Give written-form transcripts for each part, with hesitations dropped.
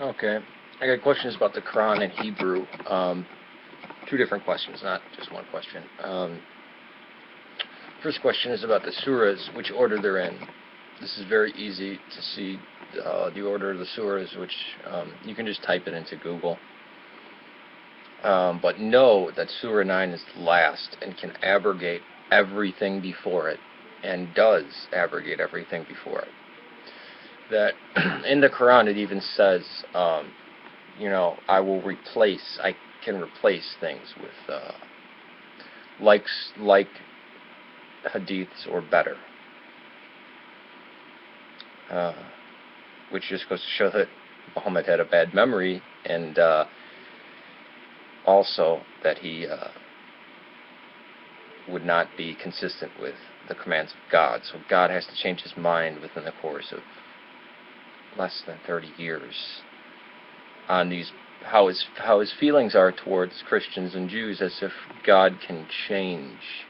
Okay. I got questions about the Quran in Hebrew. Two different questions, not just one question. First question is about the Surahs, which order they're in. This is very easy to see the order of the Surahs, which you can just type it into Google. But know that Surah 9 is last and can abrogate everything before it, and does abrogate everything before it. That in the Quran it even says, I can replace things with like hadiths or better, which just goes to show that Muhammad had a bad memory, and also that he would not be consistent with the commands of God. So God has to change his mind within the course of less than 30 years on these, how his feelings are towards Christians and Jews, as if God can change.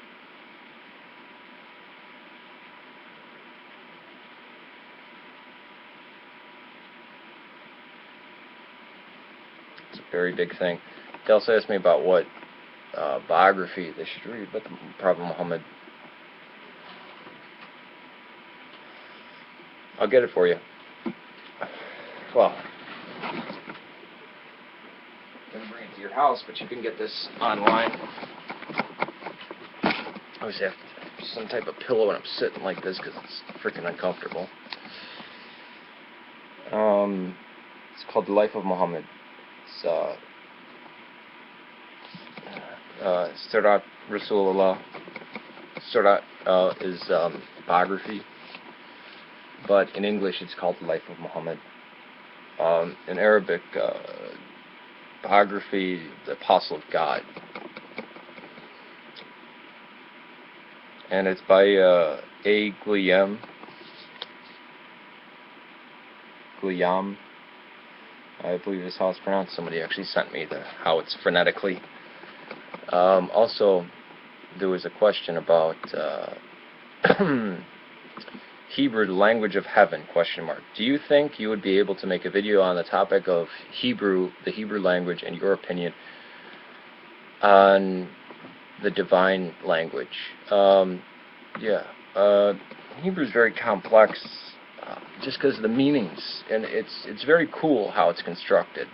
It's a very big thing. They also asked me about what biography they should read about the Prophet Muhammad. I'll get it for you. Well, I'm going to bring it to your house, but you can get this online. I always have some type of pillow when I'm sitting like this because it's freaking uncomfortable. It's called The Life of Muhammad. It's Surat Rasulullah. Surat is biography, but in English it's called The Life of Muhammad. In Arabic, biography, the Apostle of God. And it's by A. Guillaume, I believe is how it's pronounced. Somebody actually sent me how it's phonetically. Also, there was a question about Hebrew, the language of heaven, ? Do you think you would be able to make a video on the topic of Hebrew, the Hebrew language, and your opinion on the divine language? Hebrew is very complex, just because of the meanings, and it's very cool how it's constructed.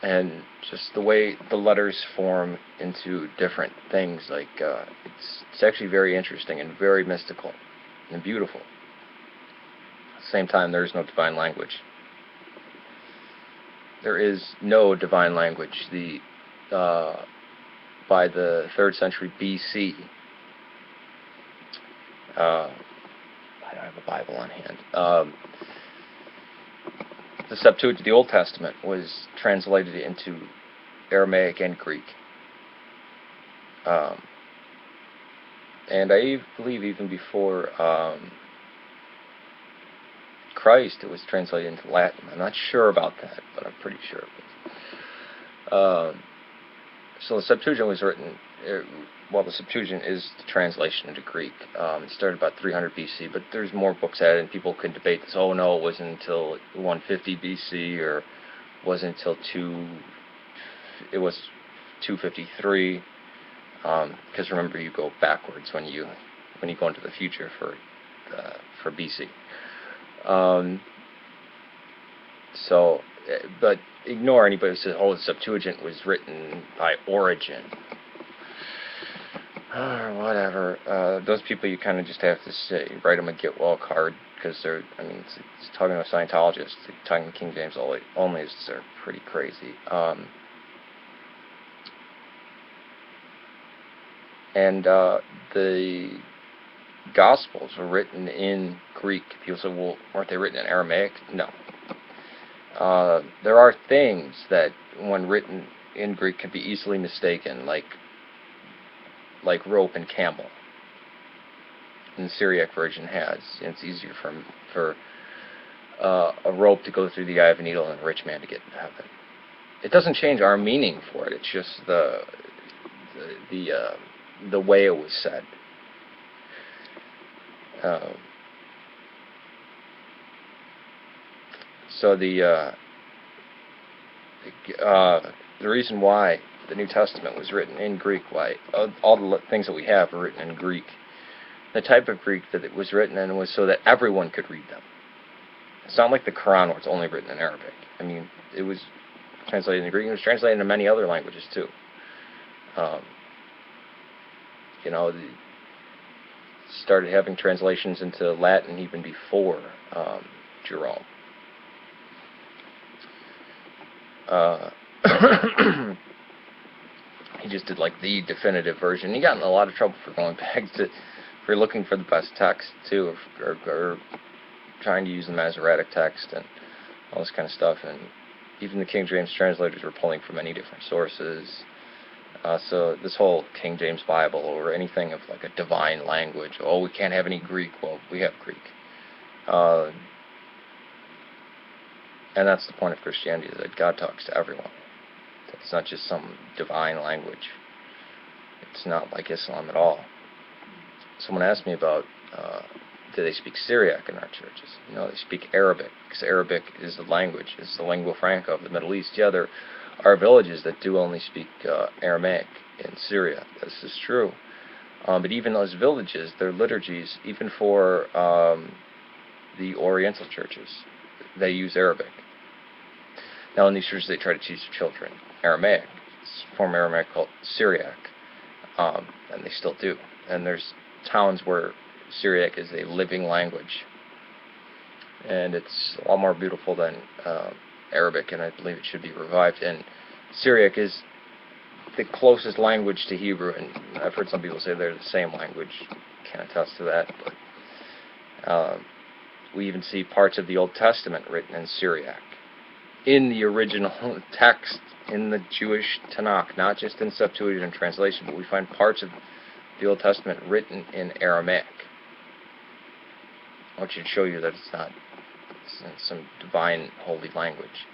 And just the way the letters form into different things, like it's actually very interesting and very mystical and beautiful. At the same time, there is no divine language. There is no divine language. By the 3rd century BC, I don't have a Bible on hand. The Septuagint, the Old Testament, was translated into Aramaic and Greek. And I believe even before Christ, it was translated into Latin. I'm not sure about that, but I'm pretty sure it was. So the Septuagint was written, the Septuagint is the translation into Greek. It started about 300 BC, but there's more books added, and people can debate this. Oh no, it wasn't until 150 BC, or wasn't until 253. Because remember, you go backwards when you go into the future for BC. But ignore anybody who says, oh, the Septuagint was written by Origen, or whatever. Those people, you kind of just have to write them a get well card, because it's talking to a Scientologist, talking to King James only is they're pretty crazy. And the Gospels were written in Greek. People say, well, weren't they written in Aramaic? No. There are things that, when written in Greek, can be easily mistaken, like rope and camel. And the Syriac version has. And it's easier for a rope to go through the eye of a needle and a rich man to get into heaven. It doesn't change our meaning for it. It's just the way it was said. So the reason why the New Testament was written in Greek, why all the things that we have are written in Greek, the type of Greek that it was written in was so that everyone could read them. It's not like the Quran where it's only written in Arabic. I mean, it was translated in Greek. It was translated into many other languages too. You know, started having translations into Latin even before Jerome. He just did like the definitive version. He got in a lot of trouble for going back to, for looking for the best text too, or trying to use the Masoretic text and all this kind of stuff. And even the King James translators were pulling from many different sources. So this whole King James Bible or anything of like a divine language, oh, we can't have any Greek. Well, we have Greek. And that's the point of Christianity, that God talks to everyone. It's not just some divine language. It's not like Islam at all. Someone asked me about, do they speak Syriac in our churches? No, they speak Arabic, because Arabic is the language, it's the lingua franca of the Middle East. Yeah, there are villages that do only speak Aramaic in Syria. This is true. But even those villages, their liturgies, even for the Oriental churches, they use Arabic. Now in these churches they try to teach their children Aramaic. It's a form of Aramaic called Syriac. And they still do. And there's towns where Syriac is a living language. And it's a lot more beautiful than Arabic, and I believe it should be revived. And Syriac is the closest language to Hebrew, and I've heard some people say they're the same language. Can't attest to that, but we even see parts of the Old Testament written in Syriac, in the original text, in the Jewish Tanakh, not just in Septuagint translation, but we find parts of the Old Testament written in Aramaic. I want you to show you that it's not some divine holy language.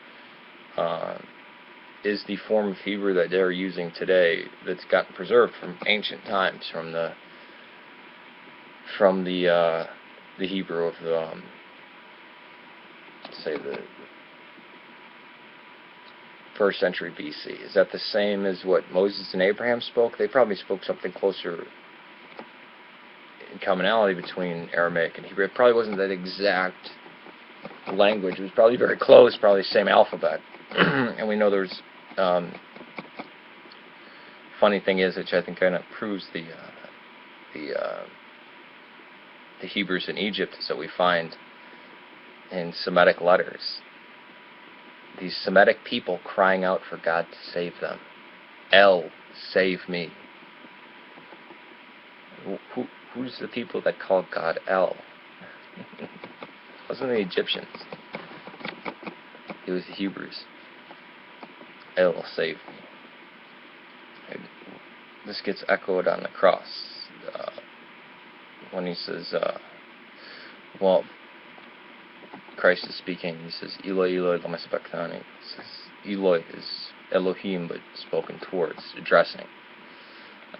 Is the form of Hebrew that they're using today, that's gotten preserved from ancient times, from the Hebrew of the say the 1st century BC. Is that the same as what Moses and Abraham spoke? They probably spoke something closer in commonality between Aramaic and Hebrew. It probably wasn't that exact language. It was probably very close, probably the same alphabet. And we know there's funny thing is, which I think kind of proves the Hebrews in Egypt, is that we find in Semitic letters these Semitic people crying out for God to save them. El, save me. Who's the people that called God El? It wasn't the Egyptians. It was the Hebrews. El, save me. And this gets echoed on the cross when he says, well, Christ is speaking. He says, Eloi, Eloi, lama sabachthani. He says, Eloi is Elohim, but spoken towards, addressing.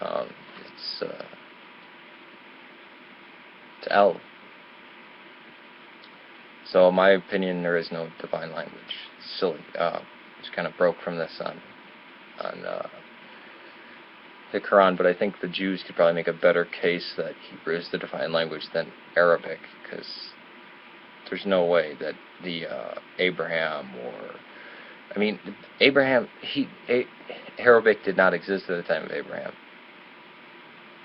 It's to El. So, in my opinion, there is no divine language. It's silly. Just kind of broke from this on the Quran, but I think the Jews could probably make a better case that Hebrew is the divine language than Arabic, because there's no way that the Abraham or, I mean, Abraham, Arabic did not exist at the time of Abraham.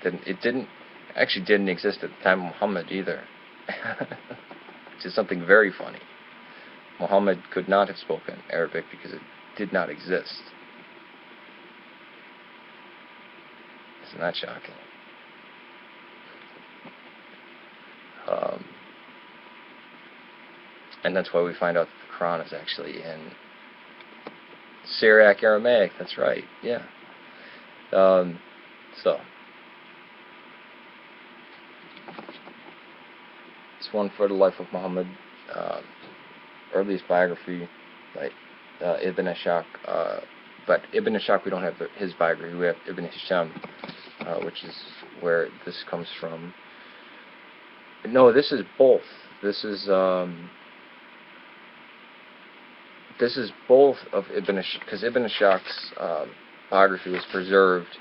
It didn't exist at the time of Muhammad either, which is something very funny. Muhammad could not have spoken Arabic because it did not exist. Isn't that shocking? And that's why we find out that the Quran is actually in Syriac Aramaic. That's right, yeah. So, it's one for the life of Muhammad, earliest biography by Ibn Ishaq. But Ibn Ishaq, we don't have his biography. We have Ibn Hisham, which is where this comes from. No, this is both. This is this is both of Ibn because Ibn Ishaq's biography was preserved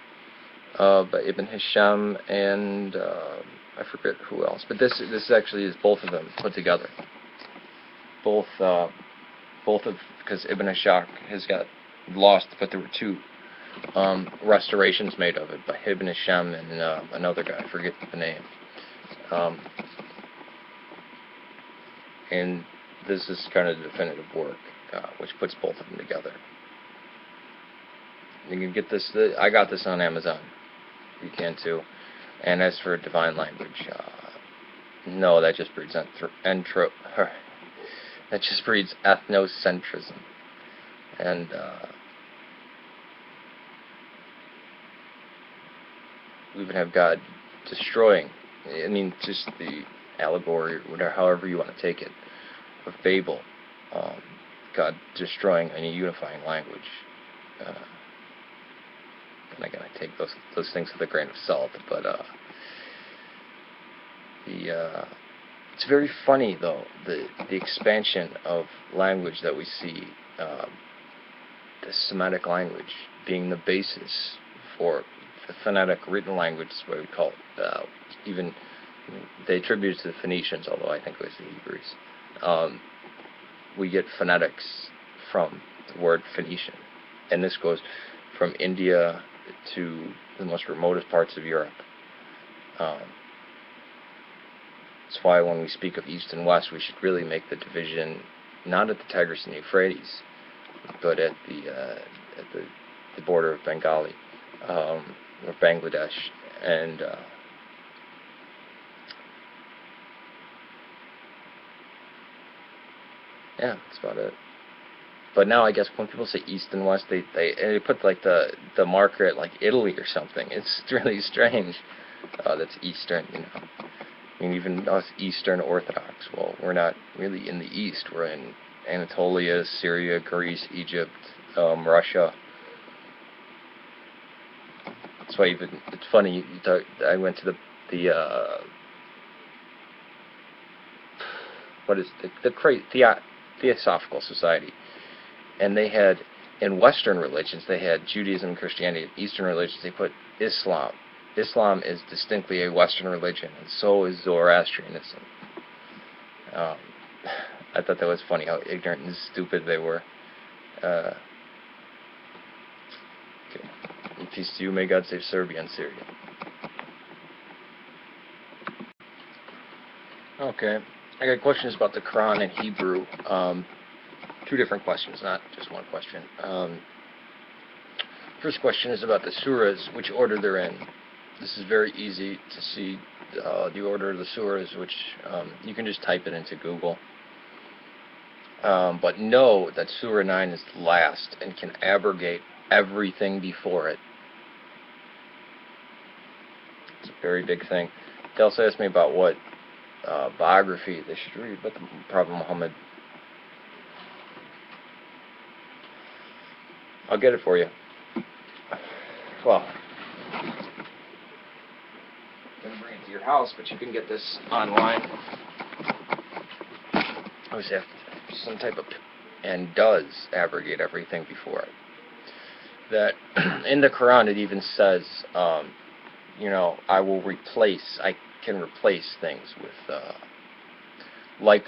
by Ibn Hisham and I forget who else, but this actually is both of them put together. Both of because Ibn Ishaq has got lost, but there were two restorations made of it by Ibn Hisham and another guy, I forget the name. And this is kind of the definitive work, which puts both of them together. You can get this. I got this on Amazon. You can too. And as for divine language, no, that just breeds that just breeds ethnocentrism, and we would have God destroying. I mean, just the allegory, or whatever, however you want to take it, of Babel, God destroying any unifying language. And again, I take those things with a grain of salt, but it's very funny though the expansion of language that we see, the Semitic language being the basis for the phonetic written language, is what we call it. Even they attribute it to the Phoenicians, although I think it was the Hebrews. We get phonetics from the word Phoenician, and this goes from India to the most remotest parts of Europe. That's why when we speak of East and West, we should really make the division not at the Tigris and Euphrates, but at the border of Bengali, or Bangladesh, and yeah, that's about it. But now I guess when people say East and West, they put like the marker at like Italy or something. It's really strange. That's Eastern, you know. I mean, even us Eastern Orthodox. Well, we're not really in the East. We're in Anatolia, Syria, Greece, Egypt, Russia. That's why even it's funny. I went to the what is the Theosophical Society. And they had, in Western religions, they had Judaism and Christianity. In Eastern religions, they put Islam. Islam is distinctly a Western religion, and so is Zoroastrianism. I thought that was funny how ignorant and stupid they were. Okay. Peace to you. May God save Serbia and Syria. Okay. I got questions about the Quran in Hebrew. Two different questions, not just one question. First question is about the Suras, which order they're in. This is very easy to see the order of the Suras, which you can just type it into Google. But know that Surah 9 is last and can abrogate everything before it. It's a very big thing. They also asked me about what biography they should read about the Prophet Muhammad. I'll get it for you. Well, I'm going to bring it to your house, but you can get this online. I always have some type of, and does abrogate everything before it. That in the Quran it even says, you know, I can replace things with like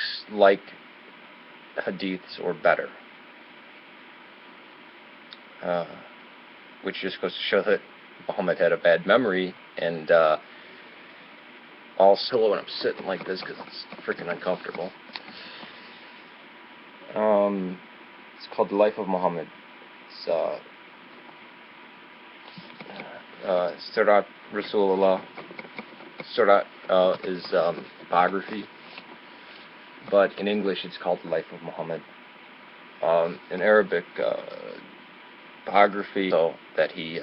hadiths or better. Which just goes to show that Muhammad had a bad memory, and also when I'm sitting like this because it's freaking uncomfortable. It's called The Life of Muhammad. It's Surat Rasulullah. Surat is biography, but in English it's called The Life of Muhammad. In Arabic, biography, so that he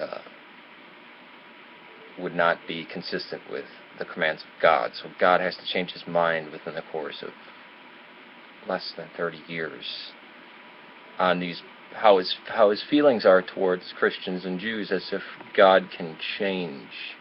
would not be consistent with the commands of God. So God has to change his mind within the course of less than 30 years on these how his feelings are towards Christians and Jews, as if God can change